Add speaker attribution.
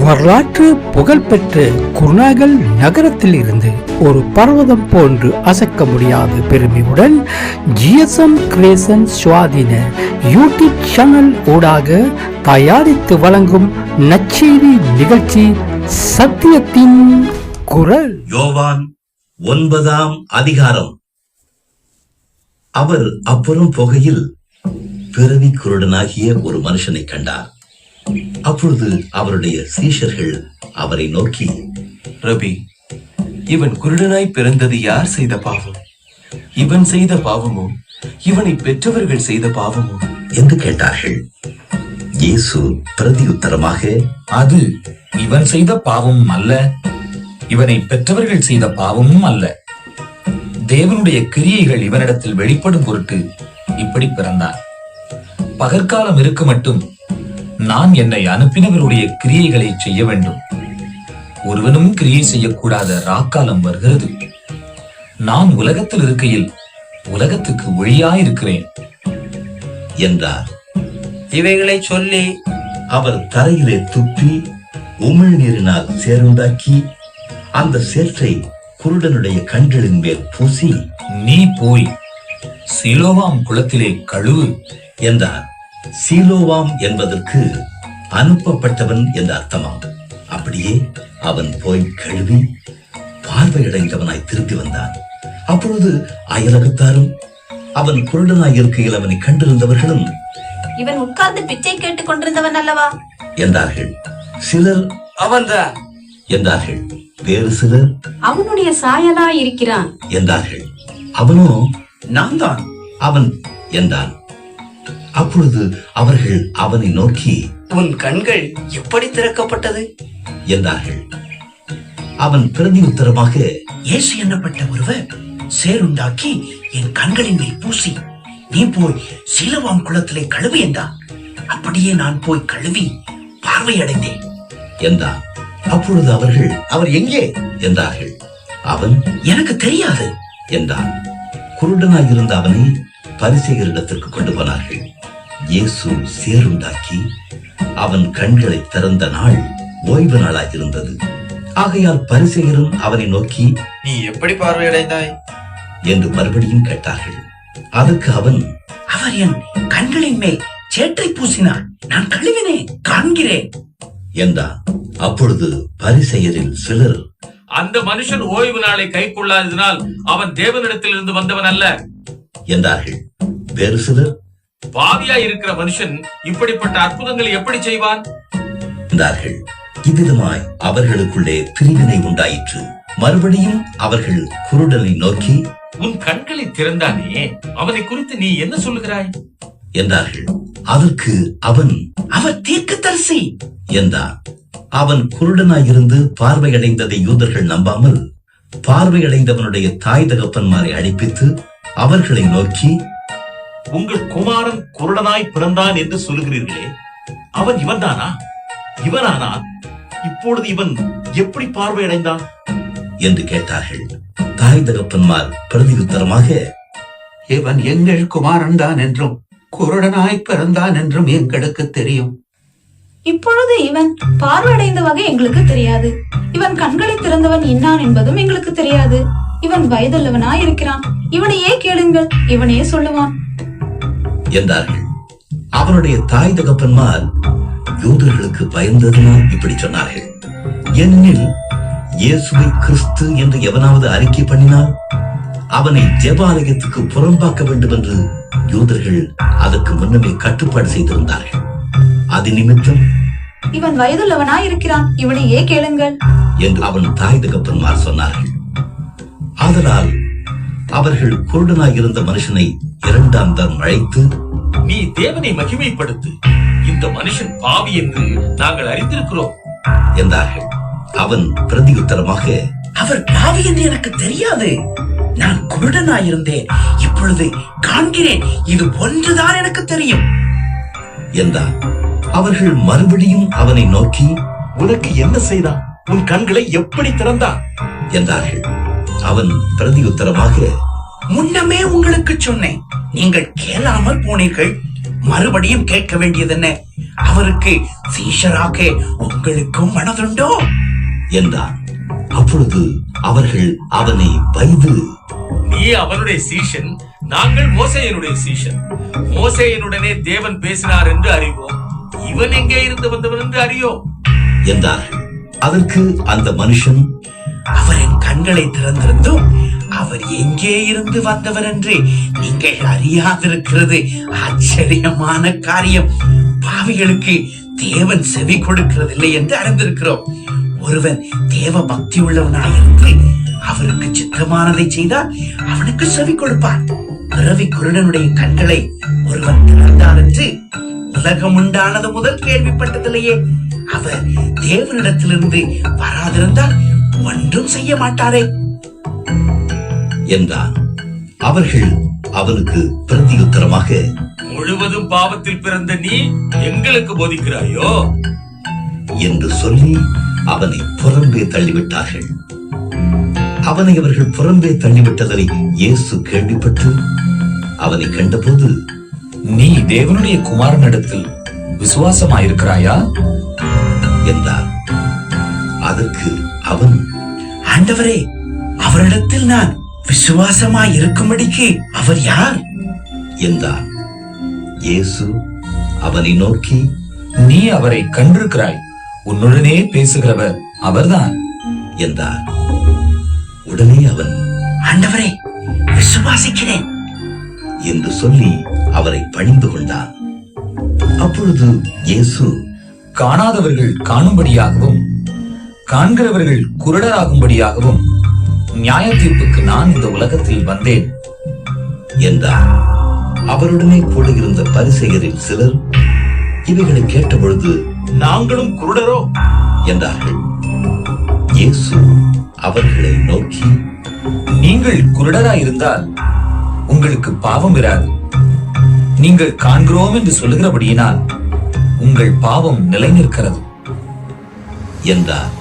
Speaker 1: வரலாற்று புகழ்பெற்ற குருநாகல் நகரத்தில் இருந்து ஒரு பர்வதம் போன்று அசைக்க முடியாத பெருமையுடன் GSM கிரியேஷன் சுவாதீன யூடியூப் சேனல் ஊடாக தயாரித்து வழங்கும் நற்செய்தி நிகழ்ச்சி சத்தியத்தின் குரல்.
Speaker 2: யோவான் 9ஆம் அதிகாரம். அவர் அப்புறம் போகையில் பிறவி குருடனாகிய ஒரு மனுஷனை கண்டார். அப்பொழுது அவருடைய சீஷர்கள் அவரை நோக்கி,
Speaker 3: ரபி, இவன் குருடனாய் பிறந்தது யார் செய்த பாவம்? இவன் செய்த பாவமோ, இவனை பெற்றவர்கள் செய்த பாவமோ
Speaker 2: என்று கேட்டார்கள். இயேசு பிரதியுத்தரமாக,
Speaker 4: அது இவன் செய்த பாவமும் அல்ல, இவனை பெற்றவர்கள் செய்த பாவமும் அல்ல. தேவனுடைய கிரியைகள் இவனிடத்தில் வெளிப்படும் பொருட்டு இப்படி பிறந்தான். பகற்காலம் இருக்க மட்டும் நான் என்னை அனுப்பினவருடைய கிரியைகளை செய்ய வேண்டும். ஒருவனும் கிரியை செய்யக்கூடாத ராக்காலம் வருகிறது. நான் உலகத்தில் இருக்கையில் உலகத்துக்கு ஒளியாயிருக்கிறேன்
Speaker 2: என்றார்.
Speaker 5: இவைகளை சொல்லி
Speaker 2: அவர் தரையிலே துப்பி உமிழ்நீரினால் சேருண்டாக்கி அந்த சேற்றை குருடனுடைய கண்களின் மேல் பூசி,
Speaker 4: நீ போய் சிலோவாம் குளத்திலே கழுவு
Speaker 2: என்றார். சீலோவாம் என்பதற்கு அனுப்பப்பட்டவன் என்ற அர்த்தமாம். அப்படியே அவன் போய் கழுவி பார்வையடைந்தவனாய் திரும்பி வந்தான். அப்பொழுது அயலகத்தாரும் அவன் குருடனாய் இருக்கையில் அவனை கண்டிருந்தவர்களும்,
Speaker 6: இவன் உட்கார்ந்து பிச்சை கேட்டுக் கொண்டிருந்தவன் அல்லவா
Speaker 2: என்றார்கள். சிலர்
Speaker 5: அவன்தான்
Speaker 2: என்றார்கள். வேறு சிலர்
Speaker 6: அவனுடைய சாயலா இருக்கிறான்
Speaker 2: என்றார்கள். அவனோ
Speaker 5: நான் தான்
Speaker 2: அவன் என்றான். அப்பொழுது அவர்கள் அவனை நோக்கி,
Speaker 5: உன் கண்கள் எப்படி திறக்கப்பட்டது
Speaker 2: என்றார்கள். அவன் பிரதியுத்தரமாக,
Speaker 5: இயேசு என்னப்பட்ட ஒருவர் சேருண்டாக்கி என் கண்களின் மேல் பூசி, நீ போய் சீலவாம் குளத்திலே கழுவி என்றார். அப்படியே நான் போய் கழுவி பார்வையடைந்தேன்
Speaker 2: என்றான். அப்பொழுது அவர்கள்,
Speaker 5: அவர் எங்கே
Speaker 2: என்றார்கள். அவன்,
Speaker 5: எனக்கு தெரியாது
Speaker 2: என்றான். குருடனாயிருந்த அவனை பரிசேயரிடத்திற்கு கொண்டு போனார்கள். இயேசு சேருண்டாக்கி அவன் கண்களை திறந்த நாள் ஓய்வு நாளாயிருந்தது. ஆகையால் பரிசேயரும் அவனை நோக்கி,
Speaker 5: நீ எப்படி பார்வையடைந்தாய்
Speaker 2: என்று மறுபடியும் கேட்டார்கள். அதற்கு அவன்,
Speaker 5: அவர் என் கண்களின் மேல் சேற்றை பூசினார், நான் கழுவினேன், காண்கிறேன்
Speaker 2: என்றான். அப்பொழுது பரிசேயரில் சிலர்,
Speaker 7: அந்த மனுஷன் ஓய்வு நாளை கைக்கொள்ளாததினால் அவன் தேவனிடத்தில் இருந்து வந்தவன் அல்ல
Speaker 2: என்றார்கள். வேறு சிலர்,
Speaker 7: பாவியா இருக்கிற மனுஷன் இப்படிப்பட்ட அற்புதங்களை எப்படி செய்வான்
Speaker 2: என்றார்கள். இவ்விதமாய் அவர்களுக்குள்ளே பிரிவினை உண்டாயிற்று. மறுபடியும் அவர்கள் குருடனை நோக்கி,
Speaker 7: உன் கண்களை திறந்தானே, அவனை குறித்து நீ என்ன சொல்லுகிறாய்
Speaker 2: என்றார்கள். அதற்கு அவன்,
Speaker 5: அவர் தீர்க்கதரிசி
Speaker 2: என்றான். அவன் குருடனாயிருந்து பார்வையடைந்ததை யூதர்கள் நம்பாமல் பார்வையடைந்தவனுடைய தாய் தகப்பன்மாரை அழைப்பித்து அவர்களை நோக்கி,
Speaker 7: உங்கள் குமாரன் குருடனாய் பிறந்தான் என்று சொல்லுகிறீர்களே, அவன் இவன்தானா? இவனானா? இப்பொழுது இவன் எப்படி பார்வையடைந்தான்
Speaker 2: என்று கேட்டார்கள். தாய் தகப்பன்மார் பிரதியுத்தரமாக,
Speaker 8: இவன் எங்கள் குமாரன் தான் என்றும் குருடனாய் பிறந்தான் என்றும் எங்களுக்கு தெரியும்.
Speaker 6: இப்பொழுது இவன் பார்வையடைந்த வகை எங்களுக்கு தெரியாது. இவன் கண்களை திறந்தவன் இன்னான் என்பதும் எங்களுக்கு தெரியாது. இவன் வயதுள்ளவனாய் இருக்கிறான், இவனையே கேளுங்கள், இவனையே சொல்லுவான்
Speaker 2: என்றார்கள். அவனுடைய தாய் தகப்பன்மார் யூதர்களுக்கு பயந்ததினால் இப்படி சொன்னார்கள். ஏனெனில் இயேசுவை கிறிஸ்து என்று எவனாவது அறிக்கை பண்ணினால் அவனை தேவாலயத்துக்கு புறம்பாக்க வேண்டும் என்று யூதர்கள் அதற்கு முன்னமே கட்டுப்பாடு செய்திருந்தார்கள். அது நிமித்தம்,
Speaker 6: இவன் வயதுள்ளவனாய் இருக்கிறான், இவனையே கேளுங்கள்
Speaker 2: என்று அவன் தாய் தகப்பன்மார் சொன்னார்கள். ஆதலால் அவர்கள் குருடனாயிருந்த மனுஷனை 2ஆம் தரம் அழைத்து,
Speaker 7: நீ தேவனை மகிமைப்படுத்து, இந்த மனுஷன் பாவி என்று நாங்கள் அறிந்திருக்கிறோம்
Speaker 2: என்றார்கள். அவன் பிரதியுத்தரமாக,
Speaker 5: அவர் பாவி என்று எனக்கு தெரியாது, நான் குருடனாயிருந்தேன், இப்பொழுது காண்கிறேன், இது ஒன்றுதான் எனக்கு தெரியும்
Speaker 2: என்றான். அவர்கள் மறுபடியும் அவனை நோக்கி,
Speaker 7: உனக்கு என்ன செய்தான்? உன் கண்களை எப்படி திறந்தான்
Speaker 2: என்றார்கள். அவன் பிரதியுத்தரமாக,
Speaker 5: முன்னமே உங்களுக்கு சொன்னேன், நீங்கள் கேளாமல் போனீர்கள், மறுபடியும் கேட்க வேண்டியது என்ன? அவருக்கு சீஷராக உங்களுக்கும் மனதுண்டோ
Speaker 2: என்றான். அப்பொழுது அவர்கள் அவனை வைது,
Speaker 7: நீ அவனுடைய சீஷன், நாங்கள் மோசேயனுடைய சீஷன். மோசேயனுடனே தேவன் பேசினார் என்று அறிவோம், இவன் எங்கே இருந்து வந்தவன் என்று அறியோம்
Speaker 2: என்றார்கள். அதற்கு அந்த மனுஷன்,
Speaker 5: அவரின் கண்களை திறந்திருந்தும் அவர் எங்கே இருந்து வந்தவர் என்று நீங்கள் அறியாதிருக்கிறது ஆச்சரியமான காரியம். பாவிகளுக்கு தேவன் செவி கொடுக்கிறதில்லை என்று அறிந்திருக்கிறோம். ஒருவன் தேவ பக்தி உள்ளவனாயிருந்து அவருக்கு சித்தமானதை செய்தால் அவனுக்கு செவி கொடுப்பார். பிறவி குருடனுடைய கண்களை ஒருவன் திறந்தார் என்று உலகம் உண்டானது முதல் கேள்விப்பட்டதில்லையே. அவர் தேவனிடத்திலிருந்து வராதிருந்தால் ஒன்றும் செய்ய மாட்டாரே
Speaker 2: என்றான். அவர்கள் அவனுக்கு பிரதியுத்தரமாக,
Speaker 7: முழுவதும் பாவத்தில் பிறந்த நீ எங்களுக்கு போதிக்கிறாயோ
Speaker 2: என்று சொல்லி அவனை புறம்பே தள்ளிவிட்டார்கள். அவனை அவர்கள் புறம்பே தள்ளிவிட்டதை இயேசு கேள்விப்பட்டு அவனை கண்டபோது,
Speaker 4: நீ தேவனுடைய குமாரனிடத்தில் விசுவாசமாயிருக்கிறாயா
Speaker 2: என்றார். அதற்கு அவன்,
Speaker 5: ஆண்டவரே, அவரிடத்தில் நான் விசுவாசமாய் இருக்கும்படிக்கு அவர் யார்
Speaker 2: என்றார். இயேசு அவனை நோக்கி,
Speaker 4: நீ அவரை கண்டிருக்கிறாய், உன்னுடனே பேசுகிறவர் அவர்தான்
Speaker 2: என்றார். உடனே அவன்,
Speaker 5: ஆண்டவரே, விசுவாசிக்கிறேன்
Speaker 2: என்று சொல்லி அவரை பணிந்து கொண்டான். அப்பொழுது இயேசு,
Speaker 4: காணாதவர்கள் காணும்படியாகவும் காண்கிறவர்கள் குருடராகும்படியாகவும் நியாய தீர்ப்புக்கு நான் இந்த உலகத்தில் வந்தேன்
Speaker 2: என்றார். அவருடனே கூட இருந்த பரிசேயரில் சிலர் இவைகளை கேட்டபொழுது,
Speaker 7: நாங்களும் குருடரோ
Speaker 2: என்றார்கள். இயேசு அவர்களை நோக்கி,
Speaker 4: நீங்கள் குருடராயிருந்தால் உங்களுக்கு பாவம் இராது. நீங்கள் காண்கிறோம் என்று சொல்லுகிறபடியினால் உங்கள் பாவம் நிலைநிற்கிறது
Speaker 2: என்றார்.